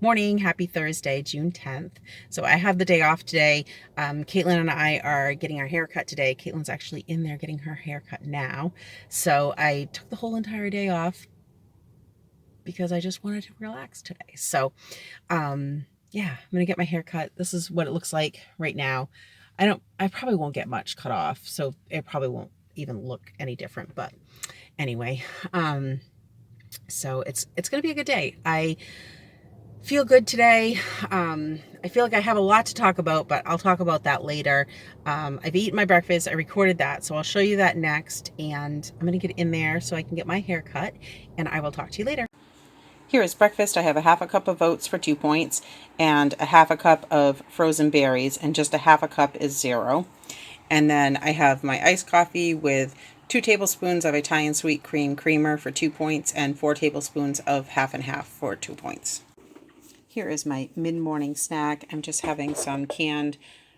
Morning, happy Thursday, June 10th. So I have the day off today. Caitlin and I are getting our hair cut today. Caitlin's actually in there getting her hair cut now. So I took the whole entire day off because I just wanted to relax today. So yeah, I'm gonna get my hair cut. This is what it looks like right now. I probably won't get much cut off, so it probably won't even look any different. But anyway, so it's gonna be a good day. I feel good today. I feel like I have a lot to talk about, but I'll talk about that later. I've eaten my breakfast. I recorded that, so I'll show you that next. And I'm going to get in there so I can get my hair cut, and I will talk to you later. Here is breakfast. I have a half a cup of oats for 2 points and a half a cup of frozen berries, and just a half a cup is 0. And then I have my iced coffee with 2 tablespoons of Italian sweet cream creamer for 2 points and 4 tablespoons of half and half for 2 points. Here is my mid-morning snack. I'm just having some canned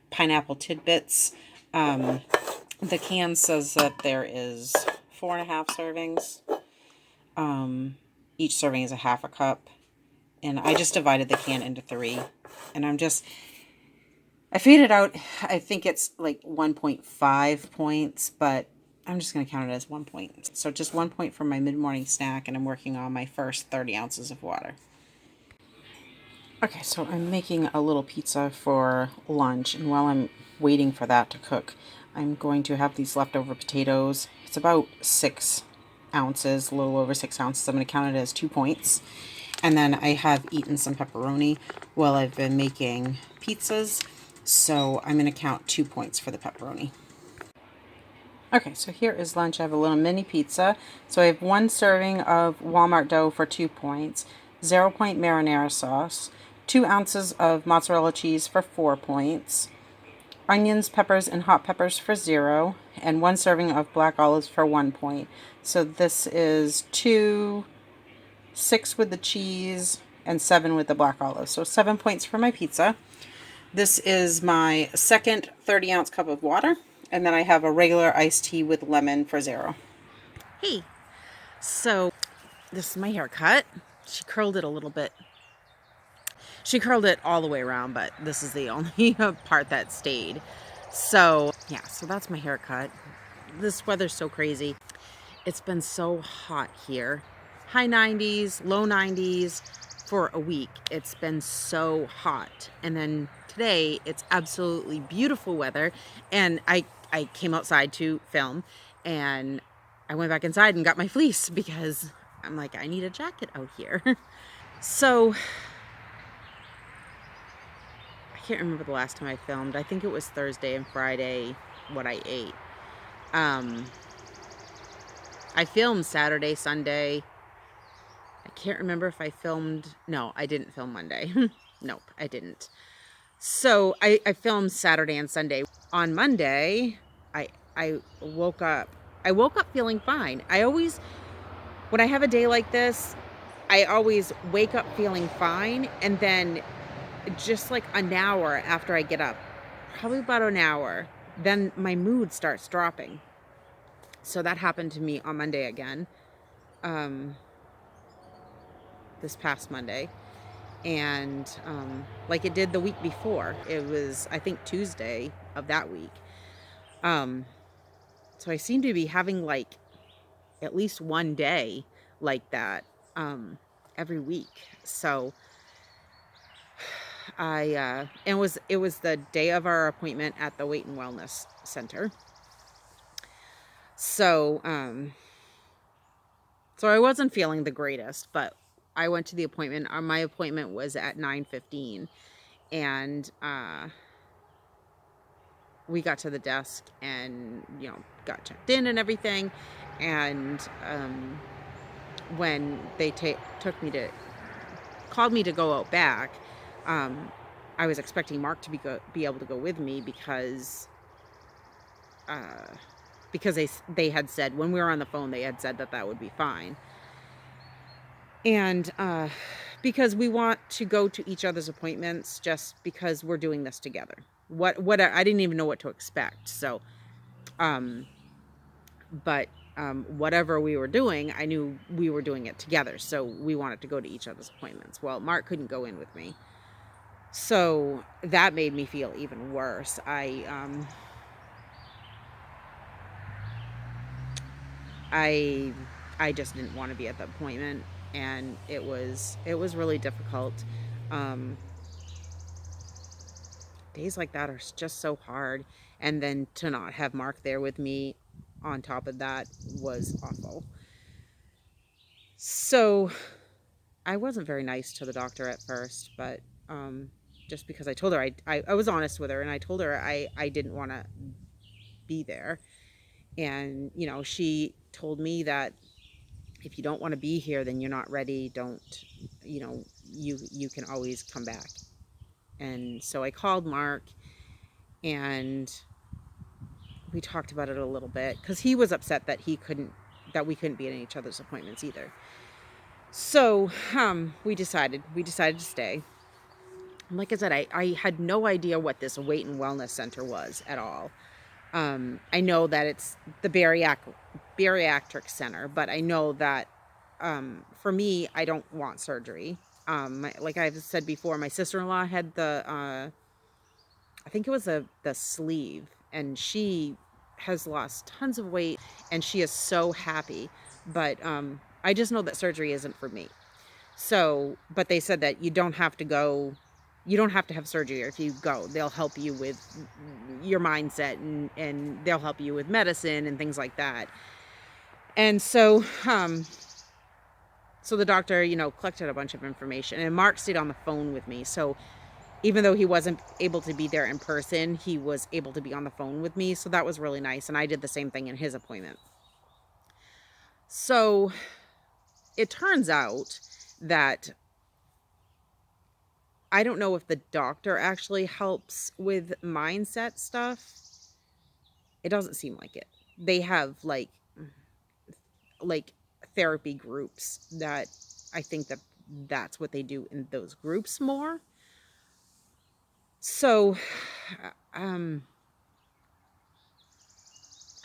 pineapple tidbits. The can says that there is 4.5 servings. Each serving is a half a cup. And I just divided the can into 3. And I figured it out. I think it's like 1.5 points, but I'm just going to count it as 1 point. So just 1 point for my mid-morning snack, and I'm working on my first 30 ounces of water. Okay, so I'm making a little pizza for lunch, and while I'm waiting for that to cook, I'm going to have these leftover potatoes. It's about 6 ounces, a little over 6 ounces. I'm going to count it as 2 points. And then I have eaten some pepperoni while I've been making pizzas, so I'm going to count 2 points for the pepperoni. Okay, so here is lunch. I have a little mini pizza. So I have 1 serving of Walmart dough for 2 points, 0 point marinara sauce, 2 ounces of mozzarella cheese for 4 points, onions, peppers, and hot peppers for 0, and 1 serving of black olives for 1 point. So this is 2, 6 with the cheese, and 7 with the black olives. So 7 points for my pizza. This is my second 30-ounce cup of water, and then I have a regular iced tea with lemon for 0. Hey, so this is my haircut. She curled it a little bit. She curled it all the way around, but this is the only part that stayed. So yeah, so that's my haircut. This weather's so crazy. It's been so hot here. High 90s, low 90s for a week. It's been so hot. And then today it's absolutely beautiful weather. And I came outside to film, and I went back inside and got my fleece because I'm like, I need a jacket out here. So I can't remember the last time I filmed. I think it was Thursday and Friday what I ate. I filmed Saturday, Sunday. I can't remember if I filmed. No, I didn't film Monday. Nope, I didn't. So I filmed Saturday and Sunday. On Monday, I woke up. I woke up feeling fine. When I have a day like this, I always wake up feeling fine, and then just like an hour after I get up, probably about an hour, then my mood starts dropping. So that happened to me on Monday again, this past Monday. And like it did the week before. It was, I think, Tuesday of that week. So I seem to be having like at least one day like that every week. So it was the day of our appointment at the Weight and Wellness Center. So so I wasn't feeling the greatest, but I went to the appointment. My appointment was at 9:15, and we got to the desk and got checked in and everything. And when they called me to go out back, I was expecting Mark to be able to go with me because they had said when we were on the phone, they had said that would be fine. And because we want to go to each other's appointments, just because we're doing this together. What I didn't even know what to expect. So but whatever we were doing, I knew we were doing it together. So we wanted to go to each other's appointments. Well, Mark couldn't go in with me. So that made me feel even worse. I just didn't want to be at the appointment, and it was really difficult. Um, Days like that are just so hard, and then to not have Mark there with me on top of that was awful. So I wasn't very nice to the doctor at first, but um, just because I told her I was honest with her, and I told her I didn't want to be there. And she told me that if you don't want to be here, then you're not ready. Don't, you can always come back. And so I called Mark, and we talked about it a little bit, because he was upset that we couldn't be at each other's appointments either. So we decided to stay. Like I said, I had no idea what this weight and wellness center was at all. I know that it's the bariatric center, but I know that for me, I don't want surgery. Like I've said before, my sister-in-law had I think it was the sleeve, and she has lost tons of weight, and she is so happy. But I just know that surgery isn't for me. So, but they said that you don't have to go, you don't have to have surgery. Or if you go, they'll help you with your mindset, and they'll help you with medicine and things like that. And so the doctor, collected a bunch of information, and Mark stayed on the phone with me. So even though he wasn't able to be there in person, he was able to be on the phone with me. So that was really nice. And I did the same thing in his appointment. So it turns out that I don't know if the doctor actually helps with mindset stuff. It doesn't seem like it. They have like therapy groups that I think that's what they do in those groups more. So I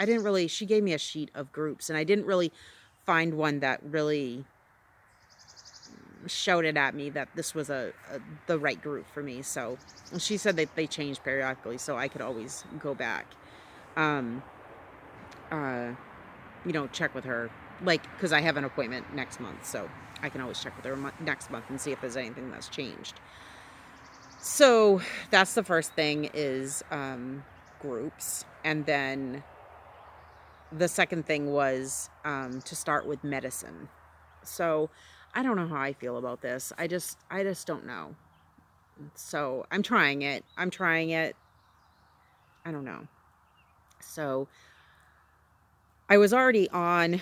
didn't really, she gave me a sheet of groups, and I didn't really find one that really shouted at me that this was the right group for me. So she said that they changed periodically, so I could always go back, um, uh, check with her, like, because I have an appointment next month, so I can always check with her next month and see if there's anything that's changed. So that's the first thing is groups. And then the second thing was to start with medicine. So I don't know how I feel about this. I just don't know. So I'm trying it. I don't know. So I was already on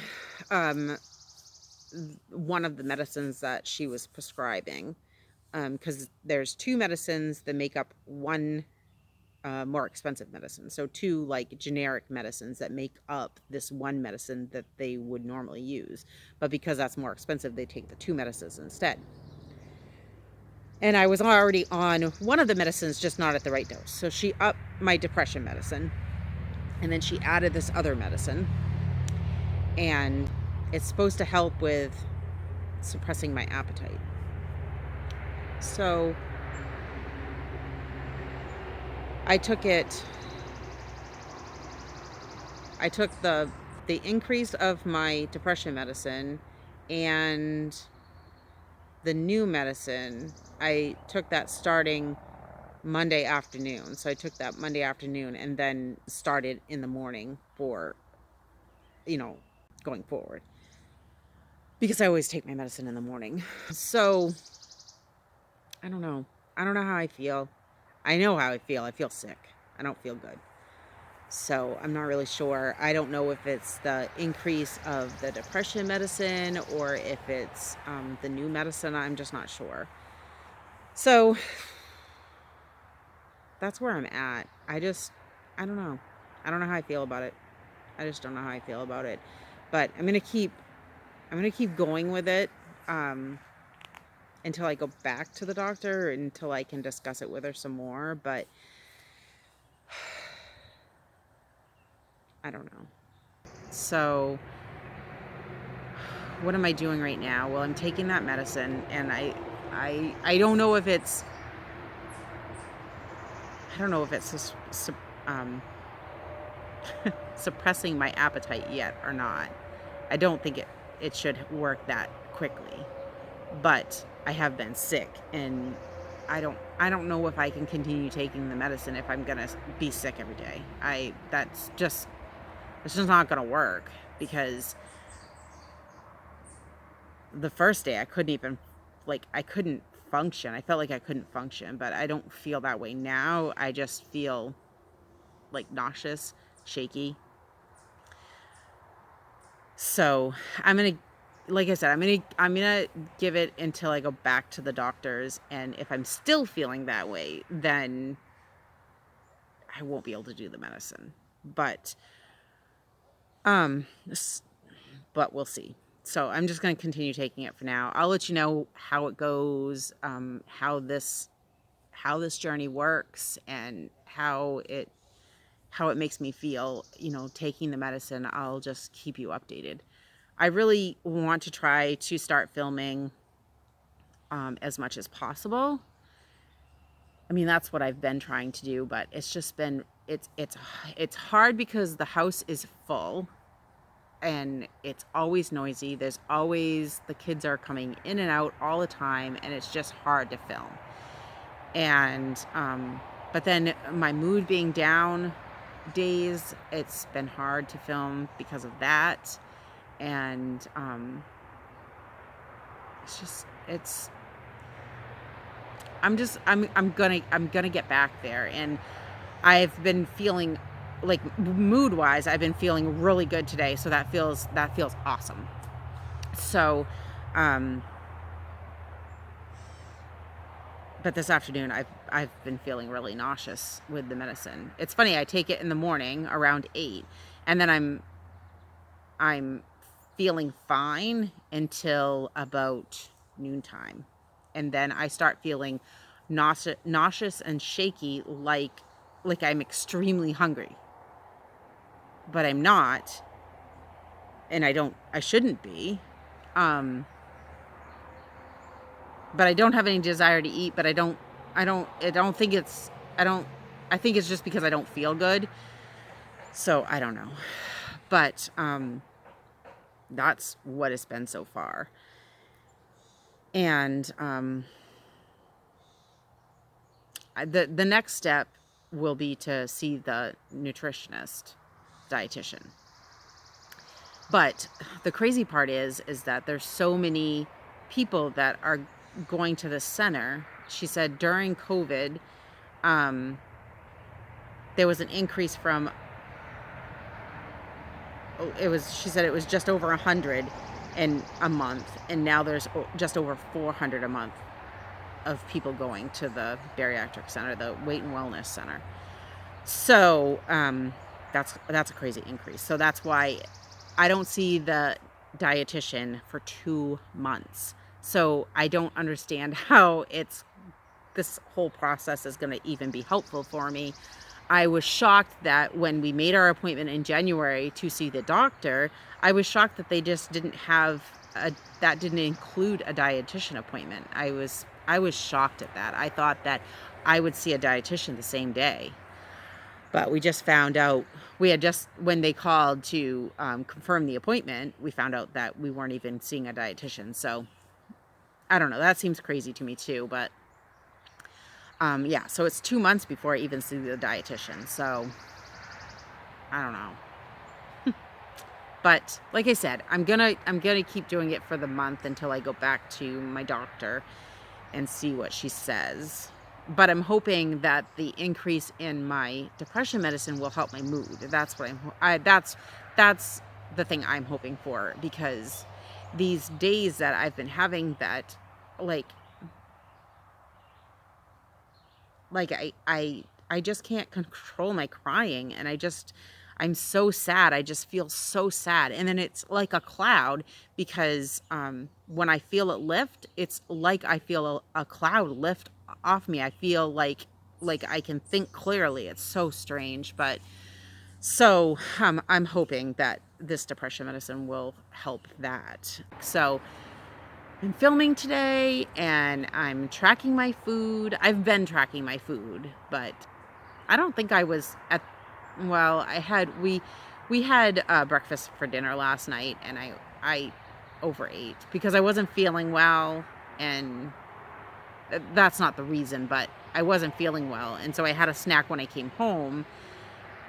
one of the medicines that she was prescribing, because there's two medicines that make up one more expensive medicine. So two like generic medicines that make up this one medicine that they would normally use. But because that's more expensive, they take the two medicines instead. And I was already on one of the medicines, just not at the right dose. So she upped my depression medicine, and then she added this other medicine. And it's supposed to help with suppressing my appetite. So I took it. I took the increase of my depression medicine, and the new medicine. I took that starting Monday afternoon. So I took that Monday afternoon and then started in the morning for, you know, going forward. Because I always take my medicine in the morning. So I don't know. I don't know how I feel. I know how I feel. I feel sick. I don't feel good. So I'm not really sure. I don't know if it's the increase of the depression medicine or if it's the new medicine. I'm just not sure. So that's where I'm at. I don't know. I don't know how I feel about it. I just don't know how I feel about it. But I'm gonna keep going with it until I go back to the doctor, until I can discuss it with her some more. But I don't know. So what am I doing right now? Well, I'm taking that medicine, and I don't know if it's, I don't know if it's um, suppressing my appetite yet or not. I don't think it should work that quickly, but I have been sick, and I don't know if I can continue taking the medicine if I'm gonna be sick every day. It's just not gonna work, because the first day I couldn't even, like, I couldn't function. I felt like I couldn't function, but I don't feel that way now. I just feel like nauseous, shaky. So I'm gonna, like I said, I'm gonna give it until I go back to the doctors, and if I'm still feeling that way, then I won't be able to do the medicine. But um, but we'll see. So I'm just gonna continue taking it for now. I'll let you know how it goes, how this journey works, and how it makes me feel, taking the medicine. I'll just keep you updated. I really want to try to start filming as much as possible. I mean, that's what I've been trying to do, but it's just been, it's hard because the house is full, and it's always noisy. There's always, the kids are coming in and out all the time, and it's just hard to film. And but then my mood being down days, it's been hard to film because of that. And it's just, it's I'm gonna get back there. And I've been feeling, like, mood wise, I've been feeling really good today, so that feels awesome. So but this afternoon I've been feeling really nauseous with the medicine. It's funny, I take it in the morning around 8, and then I'm feeling fine until about noontime. And then I start feeling nauseous and shaky, like I'm extremely hungry. But I'm not, and I shouldn't be. Um, but I don't have any desire to eat, but I don't think it's, I don't, I think it's just because I don't feel good. So I don't know. But that's what it's been so far. And the next step will be to see the nutritionist, dietitian. But the crazy part is that there's so many people that are going to the center. She said during COVID, um, there was an increase from, she said it was just over 100 in a month, and now there's just over 400 a month of people going to the bariatric center, the weight and wellness center. So that's a crazy increase. So that's why I don't see the dietitian for 2 months. So I don't understand how this whole process is going to even be helpful for me. I was shocked that when we made our appointment in January to see the doctor, I was shocked that they just didn't have that didn't include a dietitian appointment. I was shocked at that. I thought that I would see a dietitian the same day. But we just found out, when they called to confirm the appointment, we found out that we weren't even seeing a dietitian. So I don't know. That seems crazy to me too. But yeah, so it's 2 months before I even see the dietitian. So I don't know. But like I said, I'm gonna keep doing it for the month until I go back to my doctor and see what she says. But I'm hoping that the increase in my depression medicine will help my mood. That's what that's the thing I'm hoping for, because these days that I've been having that, like I just can't control my crying, and I'm so sad. I just feel so sad. And then it's like a cloud, because when I feel it lift, it's like I feel a cloud lift off me. I feel like I can think clearly. It's so strange. But so I'm hoping that this depression medicine will help that. So I'm filming today and I'm tracking my food. I've been tracking my food, but I don't think I was at, well, we had breakfast for dinner last night, and I overate because I wasn't feeling well, and that's not the reason, but I wasn't feeling well, and so I had a snack when I came home.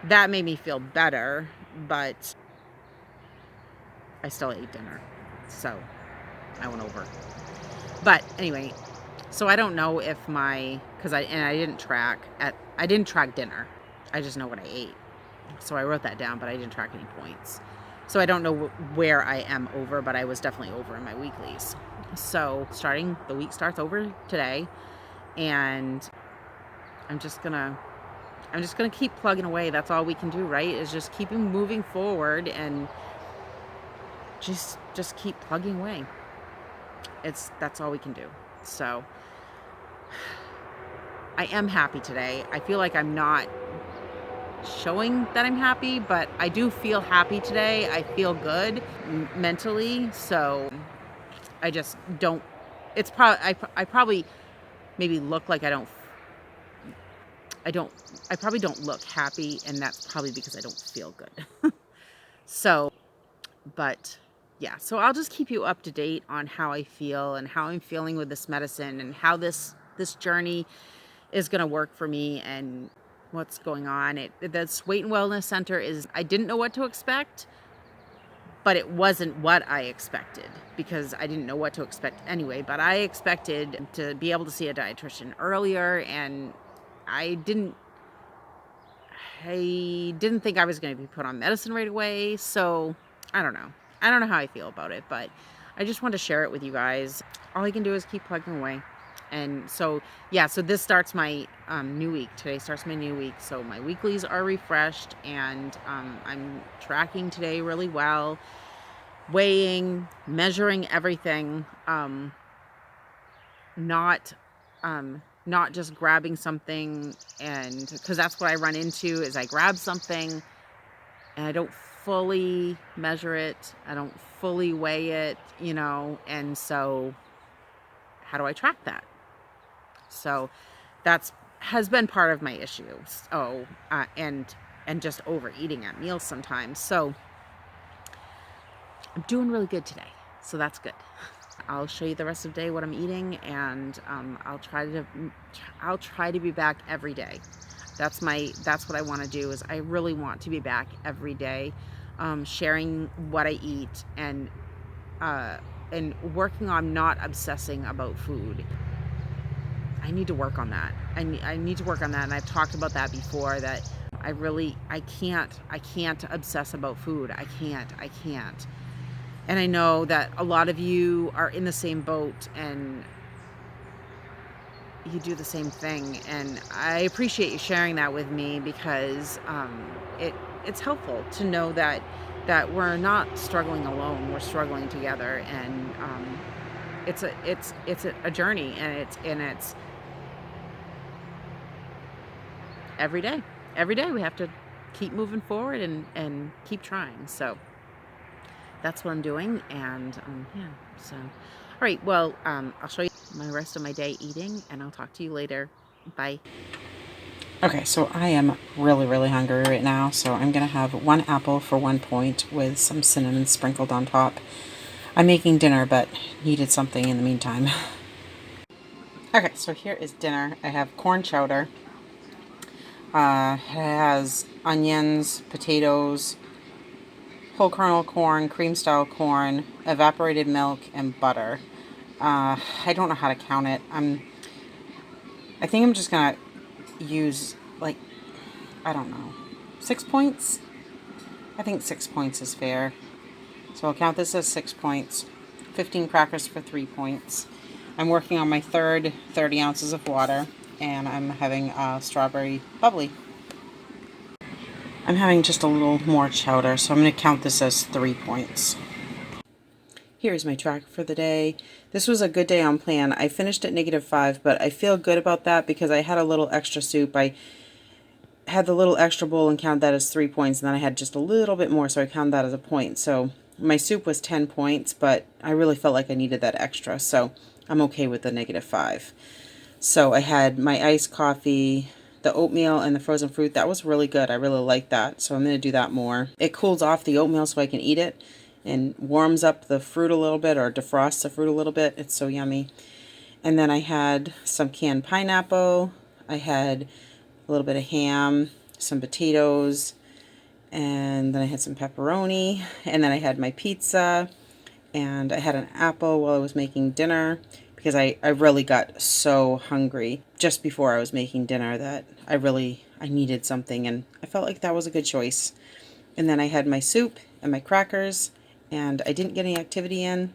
That made me feel better, but I still ate dinner, so I went over. But anyway, so I don't know if because I didn't track dinner. I just know what I ate. So I wrote that down, but I didn't track any points. So I don't know where I am over, but I was definitely over in my weeklies. So the week starts over today, and I'm just gonna keep plugging away. That's all we can do, right? Is just keep moving forward and just keep plugging away. That's all we can do. So I am happy today. I feel like I'm not showing that I'm happy, but I do feel happy today. I feel good mentally, so I just don't. It's probably I probably maybe look like I probably don't look happy, and that's probably because I don't feel good. So, but yeah, so I'll just keep you up to date on how I feel and how I'm feeling with this medicine and how this journey is going to work for me and what's going on. This Weight and Wellness Center I didn't know what to expect, but it wasn't what I expected because I didn't know what to expect anyway, but I expected to be able to see a dietitian earlier, and I didn't think I was going to be put on medicine right away. So I don't know how I feel about it, but I just want to share it with you guys. All I can do is keep plugging away. And so, yeah, so this starts my new week. Today starts my new week. So my weeklies are refreshed, and I'm tracking today really well, weighing, measuring everything, not just grabbing something, and because that's what I run into is I grab something and I don't fully measure it. I don't fully weigh it, and so how do I track that? So that's has been part of my issue. And just overeating at meals sometimes. So I'm doing really good today. So that's good. I'll show you the rest of the day what I'm eating, and I'll try to be back every day. That's what I want to do. Is I really want to be back every day, sharing what I eat and working on not obsessing about food. I need to work on that. I need to work on that, and I've talked about that before, that I can't obsess about food. I can't. And I know that a lot of you are in the same boat and you do the same thing, and I appreciate you sharing that with me because it's helpful to know that we're not struggling alone. We're struggling together, and it's a journey, and it's every day. Every day we have to keep moving forward and keep trying. So that's what I'm doing. And yeah, so all right, well, I'll show you my rest of my day eating, and I'll talk to you later. Bye. Okay, so I am really, really hungry right now, so I'm gonna have 1 apple for 1 point with some cinnamon sprinkled on top. I'm making dinner, but needed something in the meantime. Okay, so here is dinner. I have corn chowder. It has onions, potatoes, whole kernel corn, cream style corn, evaporated milk, and butter. I don't know how to count it. I think I'm just gonna use, like, I don't know, 6 points? I think 6 points is fair. So I'll count this as 6 points. 15 crackers for 3 points. I'm working on my third 30 ounces of water, and I'm having strawberry bubbly. I'm having just a little more chowder, so I'm going to count this as 3 points. Here's my track for the day. This was a good day on plan. I finished at -5, but I feel good about that because I had a little extra soup. I had the little extra bowl and counted that as 3 points, and then I had just a little bit more, so I counted that as a point. So my soup was 10 points, but I really felt like I needed that extra, so I'm okay with the -5. So I had my iced coffee, the oatmeal, and the frozen fruit. That was really good. I really like that, so I'm going to do that more. It cools off the oatmeal so I can eat it, and warms up the fruit a little bit, or defrosts the fruit a little bit. It's so yummy. And then I had some canned pineapple. I had a little bit of ham, some potatoes, and then I had some pepperoni, and then I had my pizza, and I had an apple while I was making dinner, because I really got so hungry just before I was making dinner that I needed something, and I felt like that was a good choice. And then I had my soup and my crackers, and I didn't get any activity in,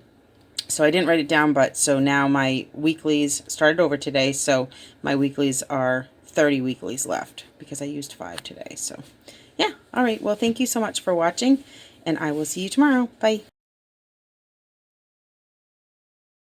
so I didn't write it down, but so now my weeklies started over today, so my weeklies are 30 weeklies left because I used 5 today. So yeah, all right, well, thank you so much for watching, and I will see you tomorrow. Bye.